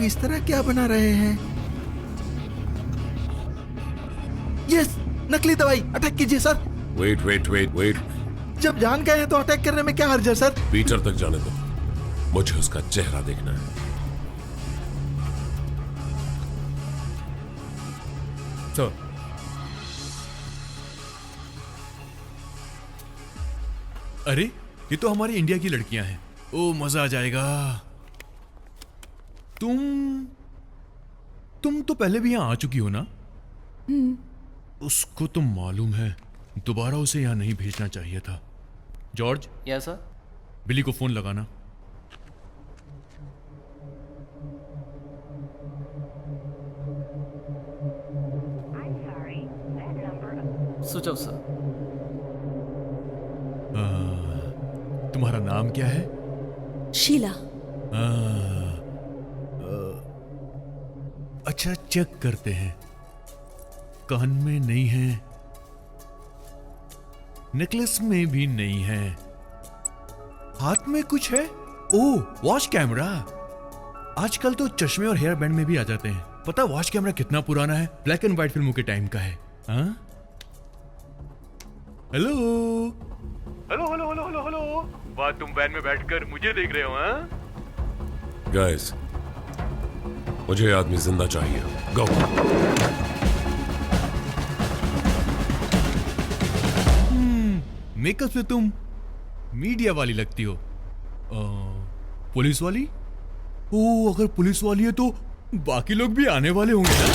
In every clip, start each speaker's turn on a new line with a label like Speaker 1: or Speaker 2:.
Speaker 1: इस तरह क्या बना रहे हैं? यस, नकली दवाई। अटैक कीजिए sir.
Speaker 2: Wait wait wait wait.
Speaker 1: जब जान गए हैं तो अटैक करने में क्या हर्ज है सर?
Speaker 2: पीटर तक जाने दो, मुझे उसका चेहरा देखना है।
Speaker 3: सर, अरे ये तो हमारी इंडिया की लड़कियां हैं। ओ मजा आ जाएगा। तुम तो पहले भी यहां आ चुकी हो ना? उसको तो मालूम है, दोबारा उसे यहां नहीं भेजना चाहिए था। जॉर्ज।
Speaker 4: Yes sir.
Speaker 3: बिली को फोन लगाना।
Speaker 4: Switch off sir.
Speaker 3: तुम्हारा नाम क्या है?
Speaker 5: शीला।
Speaker 3: अच्छा, चेक करते हैं। कान में नहीं है, नेकलेस में भी नहीं है, हाथ में कुछ है। ओह, वॉच कैमरा। आजकल तो चश्मे और हेयर बैंड में भी आ जाते हैं। पता वॉच कैमरा कितना पुराना है? ब्लैक एंड व्हाइट फिल्मों के टाइम का है। हाँ? Hello hello hello hello hello hello. वाह, तुम वैन में बैठकर मुझे देख रहे हो? हाँ
Speaker 2: गाइस, मुझे ये आदमी जिंदा चाहिए। गो।
Speaker 3: मेकअप से तुम मीडिया वाली लगती हो। पुलिस वाली? ओ, अगर पुलिस वाली है तो बाकी लोग भी आने वाले होंगे ना?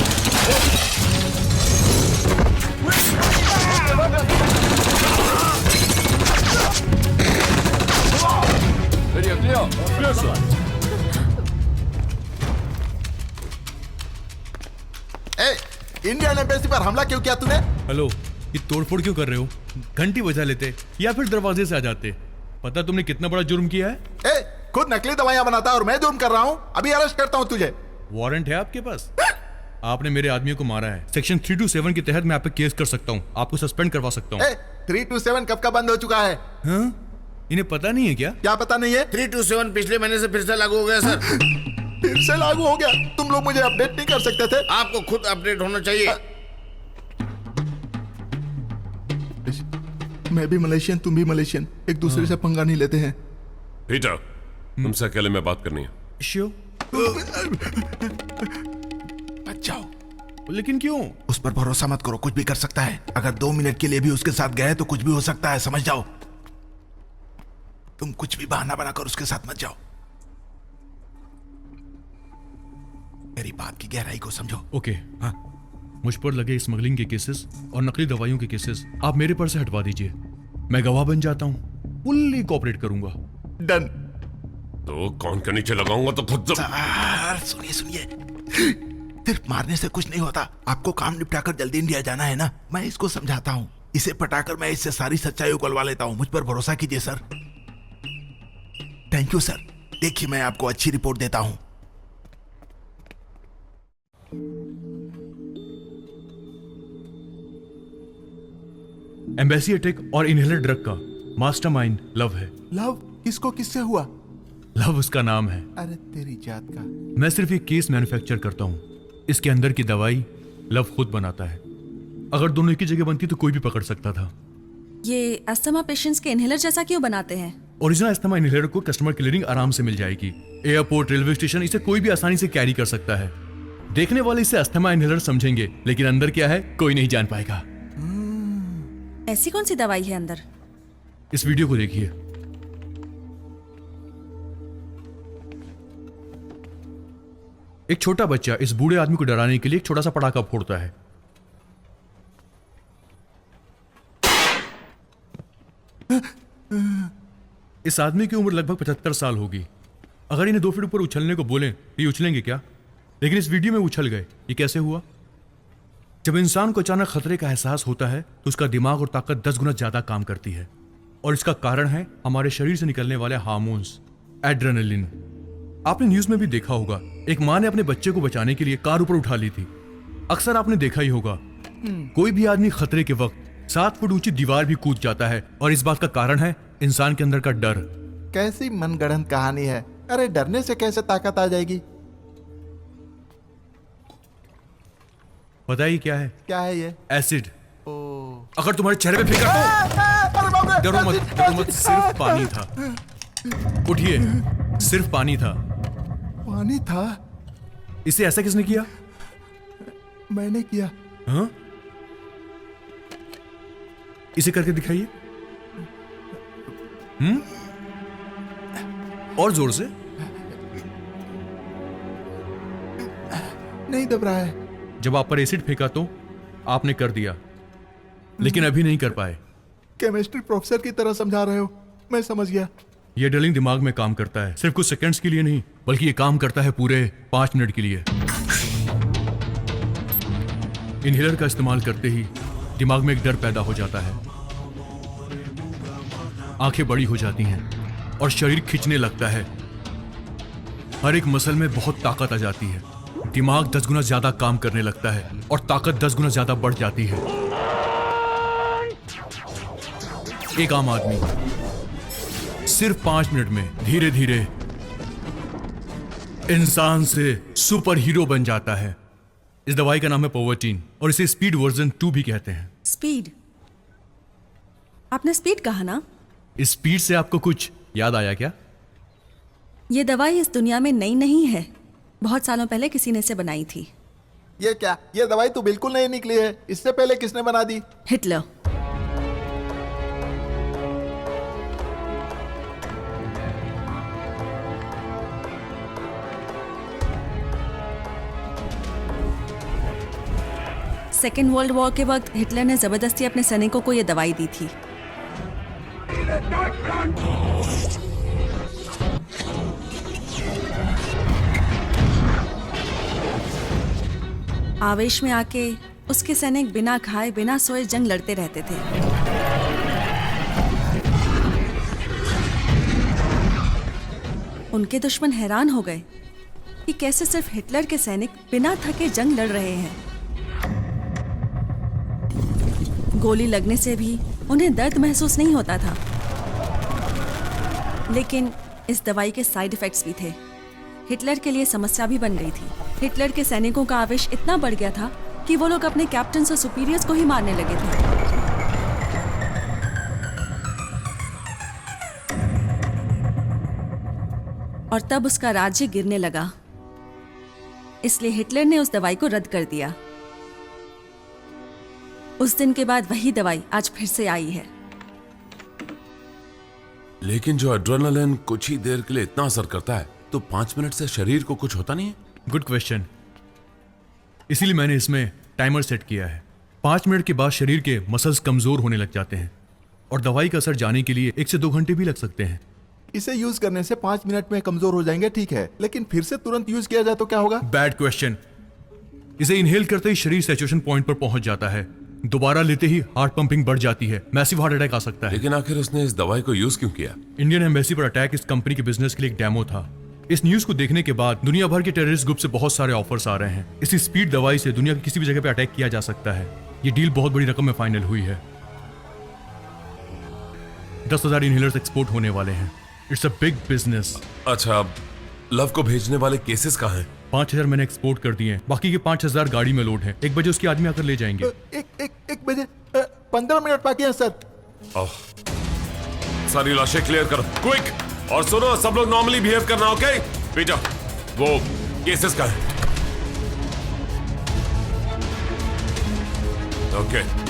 Speaker 1: इंडियन एम्बेसी पर हमला क्यों किया तूने?
Speaker 3: हेलो, ये तोड़फोड़ क्यों कर रहे हो? घंटी बजा लेते या फिर दरवाजे से आ जाते। पता तुमने कितना बड़ा जुर्म किया है?
Speaker 1: खुद नकली दवाइयां बनाता है और मैं जुर्म कर रहा हूं। अभी अरेस्ट करता हूं तुझे।
Speaker 3: वारंट है आपके पास? आपने मेरे आदमियों को मारा है। सेक्शन 327 के तहत मैं आप पे केस कर सकता हूं। आपको सस्पेंड करवा सकता हूं।
Speaker 1: 327 कब का बंद हो चुका है?
Speaker 3: हाँ? इन्हें पता नहीं है क्या?
Speaker 1: क्या पता नहीं है?
Speaker 6: 327 पिछले महीने से फिर से लागू हो गया सर।
Speaker 1: फिर से लागू हो गया? तुम लोग मुझे अपडेट नहीं कर सकते थे?
Speaker 6: आपको खुद अपडेट होना चाहिए।
Speaker 1: मैं भी मलेशियन, तुम भी मलेशियन, एक दूसरे से पंगा नहीं लेते हैं।
Speaker 2: पीटर, तुमसे अकेले में बात करनी है।
Speaker 3: श्योर।
Speaker 1: बचाओ।
Speaker 3: लेकिन क्यों?
Speaker 1: उस पर भरोसा मत करो, कुछ भी कर सकता है। अगर 2 मिनट के लिए भी उसके साथ गए तो कुछ भी हो सकता है, समझ जाओ। तुम कुछ भी बहाना बनाकर उसके साथ मत जाओ। मेरी बात की गहराई को समझो।
Speaker 3: ओके। हाँ, मुझ पर लगे स्मगलिंग के केसेस और नकली दवाइयों के केसेस आप मेरे पर से हटवा दीजिए। मैं गवाह बन जाता हूँ, फुल्ली कोऑपरेट करूंगा।
Speaker 1: डन।
Speaker 2: तो कौन के नीचे लगाऊंगा तो खुद।
Speaker 1: सुनिए सुनिए, सिर्फ मारने से कुछ नहीं होता। आपको काम निपटाकर जल्दी इंडिया जाना है ना। मैं इसको समझाता हूँ। इसे पटाकर मैं इससे सारी सच्चाई उगलवा लेता हूँ। मुझ पर भरोसा कीजिए सर। Thank you sir. देखिए, मैं आपको अच्छी रिपोर्ट देता हूँ।
Speaker 3: एम्बेसी अटैक और इनहेलर ड्रग का मास्टरमाइंड लव है।
Speaker 1: लव? किसको किससे हुआ?
Speaker 3: लव उसका नाम है।
Speaker 1: अरे तेरी जात का।
Speaker 3: मैं सिर्फ एक केस मैन्युफैक्चर करता हूँ। इसके अंदर की दवाई लव खुद बनाता है। अगर दोनों एक ही जगह बनती तो कोई भी पकड़ सकता था।
Speaker 5: ये अस्थमा पेशेंट्स के इनहेलर जैसा क्यों बनाते हैं?
Speaker 3: ओरिजिनल अस्थमा इनहेलर को कस्टमर क्लियरिंग आराम से मिल जाएगी। एयरपोर्ट, रेलवे स्टेशन, इसे कोई भी आसानी से कैरी कर सकता है। देखने वाले इसे अस्थमा इनहेलर समझेंगे, लेकिन अंदर क्या है कोई नहीं जान पाएगा।
Speaker 5: ऐसी कौन सी दवाई है अंदर?
Speaker 3: इस वीडियो को देखिए। एक छोटा बच्चा इस बूढ़े आदमी को डराने के लिए एक छोटा सा पटाखा फोड़ता है। इस आदमी की उम्र लगभग 75 साल होगी। अगर इन्हें 2 फीट ऊपर उछलने को बोलें तो ये उछलेंगे क्या? लेकिन इस वीडियो में उछल गए। ये कैसे हुआ? जब इंसान को अचानक खतरे का एहसास होता है तो उसका दिमाग और ताकत 10 गुना ज्यादा काम करती है। और इसका कारण है हमारे शरीर से निकलने वाले हार्मोन्स, एड्रेनलिन। आपने न्यूज में भी देखा होगा, एक माँ ने अपने बच्चे को बचाने के लिए कार ऊपर उठा ली थी। अक्सर आपने देखा ही होगा, कोई भी आदमी खतरे के वक्त 7 फुट ऊंची दीवार भी कूद जाता है। और इस बात का कारण है इंसान के अंदर का डर।
Speaker 1: कैसी मनगढ़ंत कहानी है। अरे डरने से कैसे ताकत आ जाएगी?
Speaker 3: पता ही क्या है?
Speaker 1: क्या है ये?
Speaker 3: एसिड। अगर तुम्हारे चेहरे पे फेंका तो डरो मत, सिर्फ पानी था। उठिए, सिर्फ पानी था।
Speaker 1: पानी था?
Speaker 3: इसे ऐसा किसने किया?
Speaker 1: मैंने किया।
Speaker 3: हाँ? इसे करके दिखाइए। और जोर से।
Speaker 1: नहीं दब रहा है।
Speaker 3: जब आप पर एसिड फेंका तो आपने कर दिया, लेकिन अभी नहीं कर पाए।
Speaker 1: केमिस्ट्री प्रोफेसर की तरह समझा रहे हो। मैं समझ गया।
Speaker 3: यह ड्रिलिंग दिमाग में काम करता है, सिर्फ कुछ सेकंड्स के लिए नहीं, बल्कि यह काम करता है पूरे 5 मिनट के लिए। इनहेलर का इस्तेमाल करते ही दिमाग में एक डर पैदा हो जाता है, आंखें बड़ी हो जाती हैं और शरीर खिंचने लगता है। हर एक मसल में बहुत ताकत आ जाती है, दिमाग 10 गुना ज्यादा काम करने लगता है और ताकत 10 गुना ज्यादा बढ़ जाती है। एक आम आदमी सिर्फ 5 मिनट में धीरे धीरे इंसान से सुपर हीरो बन जाता है। इस दवाई का नाम है पोवर्टीन और इसे स्पीड वर्जन 2 भी कहते हैं।
Speaker 5: स्पीड? आपने स्पीड कहा ना?
Speaker 3: इस स्पीड से आपको कुछ याद आया क्या?
Speaker 5: ये दवाई इस दुनिया में नई नहीं है, बहुत सालों पहले किसी ने इसे बनाई थी।
Speaker 1: ये क्या? ये दवाई तो बिल्कुल नहीं निकली है। इससे पहले किसने बना दी?
Speaker 5: हिटलर। सेकेंड वर्ल्ड वॉर के वक्त हिटलर ने जबरदस्ती अपने सैनिकों को यह दवाई दी थी। आवेश में आके उसके सैनिक बिना खाए बिना सोए जंग लड़ते रहते थे। उनके दुश्मन हैरान हो गए कि कैसे सिर्फ हिटलर के सैनिक बिना थके जंग लड़ रहे हैं। गोली लगने से भी उन्हें दर्द महसूस नहीं होता था, लेकिन इस दवाई के साइड इफेक्ट्स भी थे। हिटलर के लिए समस्या भी बन गई थी। हिटलर के सैनिकों का आवेश इतना बढ़ गया था कि वो लोग अपने कैप्टन और सुपीरियर्स को ही मारने लगे थे। और तब उसका राज्य गिरने लगा। इसलिए हिटलर ने उस दवाई को रद्द कर दिया। उस दिन के बाद वही दवाई आज फिर से आई है।
Speaker 2: लेकिन जो एड्रेनालिन कुछ ही देर के लिए इतना असर करता है, तो 5 मिनट से शरीर को कुछ होता नहीं है?
Speaker 3: Good question. इसीलिए मैंने इसमें टाइमर सेट किया है। 5 मिनट के बाद शरीर के मसल्स कमजोर होने लग जाते हैं और दवाई का असर जाने के लिए 1 से 2 घंटे भी लग सकते हैं।
Speaker 1: इसे यूज करने से 5 मिनट में कमजोर हो जाएंगे, ठीक है, लेकिन फिर से तुरंत यूज किया जाए तो क्या होगा?
Speaker 3: Bad question. इसे इनहेल करते ही शरीर सैचुरेशन पॉइंट पर पहुंच जाता है, दोबारा लेते ही हार्ट पंपिंग बढ़ जाती है, मैसिव हार्ट अटैक आ सकता है।
Speaker 2: लेकिन आखिर उसने इस दवाई को यूज क्यों किया?
Speaker 3: इंडियन एम्बेसी पर अटैक इस कंपनी के बिजनेस के लिए एक डेमो था। इस न्यूज को देखने के बाद दुनिया भर के टेररिस्ट ग्रुप से बहुत सारे ऑफर्स आ रहे हैं। इसी स्पीड दवाई से दुनिया की किसी भी जगह पे अटैक किया जा सकता है। ये डील बहुत बड़ी रकम में फाइनल हुई है। 10,000 इनहेलर्स एक्सपोर्ट होने वाले हैं। It's a big business.
Speaker 2: अच्छा, अब लव को भेजने वाले केसेस कहाँ हैं?
Speaker 3: 5,000 मैंने एक्सपोर्ट कर दिए हैं, बाकी के 5,000 गाड़ी में लोड है। 1 बजे उसके आदमी आकर ले जाएंगे।
Speaker 1: एक बजे 15 मिनट बाकी है सर।
Speaker 2: ओह, सारी लाशें क्लियर करो, क्विक। और सुनो, सब लोग नॉर्मली बिहेव करना, ओके? बेटा, वो केसेस का है। Okay.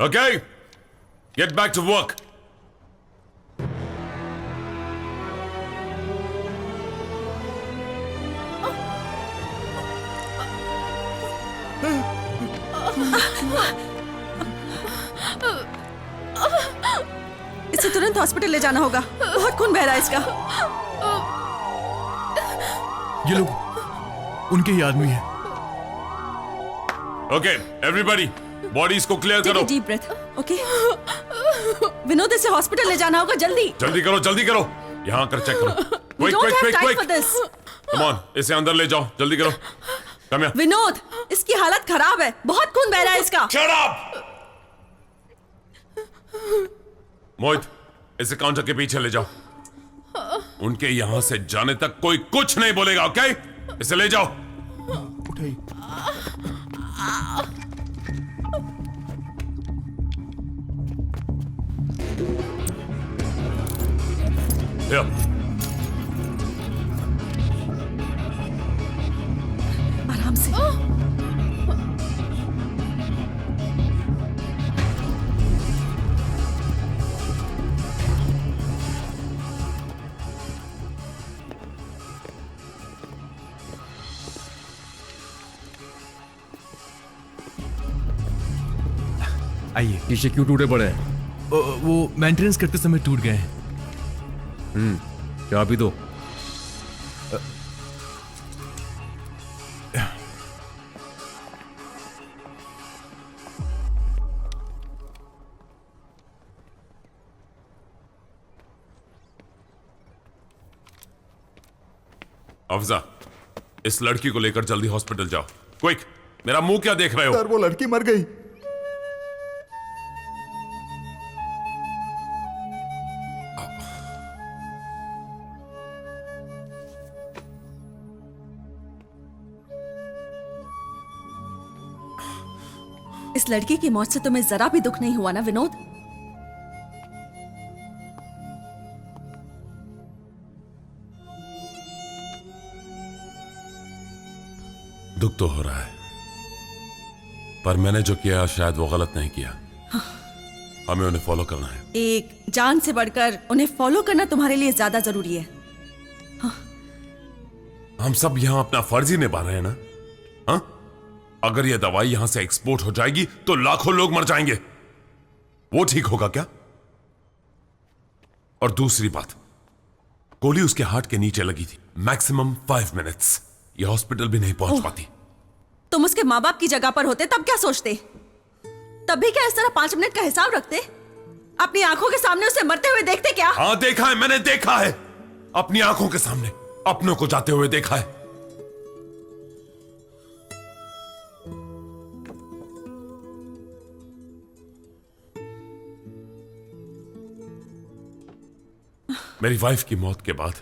Speaker 2: Okay, get back to work.
Speaker 5: इसे तुरंत हॉस्पिटल ले जाना होगा, बहुत खून बह रहा है इसका।
Speaker 3: ये लोग उनके ही आदमी हैं।
Speaker 2: ओके एवरीबॉडी बॉडीज को क्लियर करो।
Speaker 5: Deep breath. ओके विनोद, इसे हॉस्पिटल ले जाना होगा, जल्दी।
Speaker 2: जल्दी करो यहाँ कर चेक करो।
Speaker 5: We
Speaker 2: quick
Speaker 5: don't
Speaker 2: quick
Speaker 5: have
Speaker 2: quick
Speaker 5: time
Speaker 2: quick
Speaker 5: for this.
Speaker 2: Come on, इसे अंदर ले जाओ, जल्दी करो। Come here.
Speaker 5: विनोद, इसकी हालत खराब है, बहुत खून बह रहा है इसका।
Speaker 2: Shut up. मोहित, इसे काउंटर के पीछे ले जाओ। उनके यहां से जाने तक कोई कुछ नहीं बोलेगा, ओके? इसे ले जाओ।
Speaker 1: उठाइए।
Speaker 2: Here.
Speaker 5: आराम से।
Speaker 3: आइए।
Speaker 4: शीशे क्यों टूटे पड़े हैं?
Speaker 3: वो मेंटेनेंस करते समय टूट गए हैं।
Speaker 4: चाबी दो।
Speaker 2: अफजा, इस लड़की को लेकर जल्दी हॉस्पिटल जाओ, क्विक। मेरा मुंह क्या देख रहे हो?
Speaker 1: सर वो लड़की मर गई।
Speaker 5: इस लड़की की मौत से तुम्हें जरा भी दुख नहीं हुआ ना विनोद?
Speaker 2: दुख तो हो रहा है, पर मैंने जो किया शायद वो गलत नहीं किया। हमें उन्हें फॉलो करना है।
Speaker 5: एक जान से बढ़कर उन्हें फॉलो करना तुम्हारे लिए ज्यादा जरूरी है।
Speaker 2: हम सब यहां अपना फर्ज ही निभा रहे हैं ना? हाँ? अगर यह दवाई यहां से एक्सपोर्ट हो जाएगी तो लाखों लोग मर जाएंगे। वो ठीक होगा क्या? और दूसरी बात, गोली उसके हार्ट के नीचे लगी थी। Maximum 5 minutes. ये हॉस्पिटल भी नहीं पहुंच पाती।
Speaker 5: तुम उसके माँ बाप की जगह पर होते तब क्या सोचते? तब भी क्या इस तरह 5 मिनट का हिसाब रखते? अपनी आंखों के सामने उसे मरते हुए देखते क्या?
Speaker 2: हाँ देखा है, मैंने देखा है अपनी आंखों के सामने अपनों को जाते हुए देखा है। मेरी वाइफ की मौत के बाद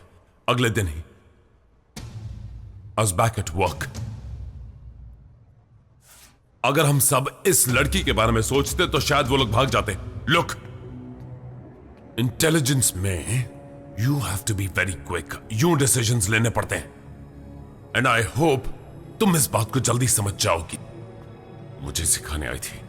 Speaker 2: अगले दिन ही I was back at work. अगर हम सब इस लड़की के बारे में सोचते तो शायद वो लोग भाग जाते। लुक, इंटेलिजेंस में you have to be very quick. यूं डिसीजंस लेने पड़ते हैं। एंड आई होप तुम इस बात को जल्दी समझ जाओगी। मुझे सिखाने आई थी।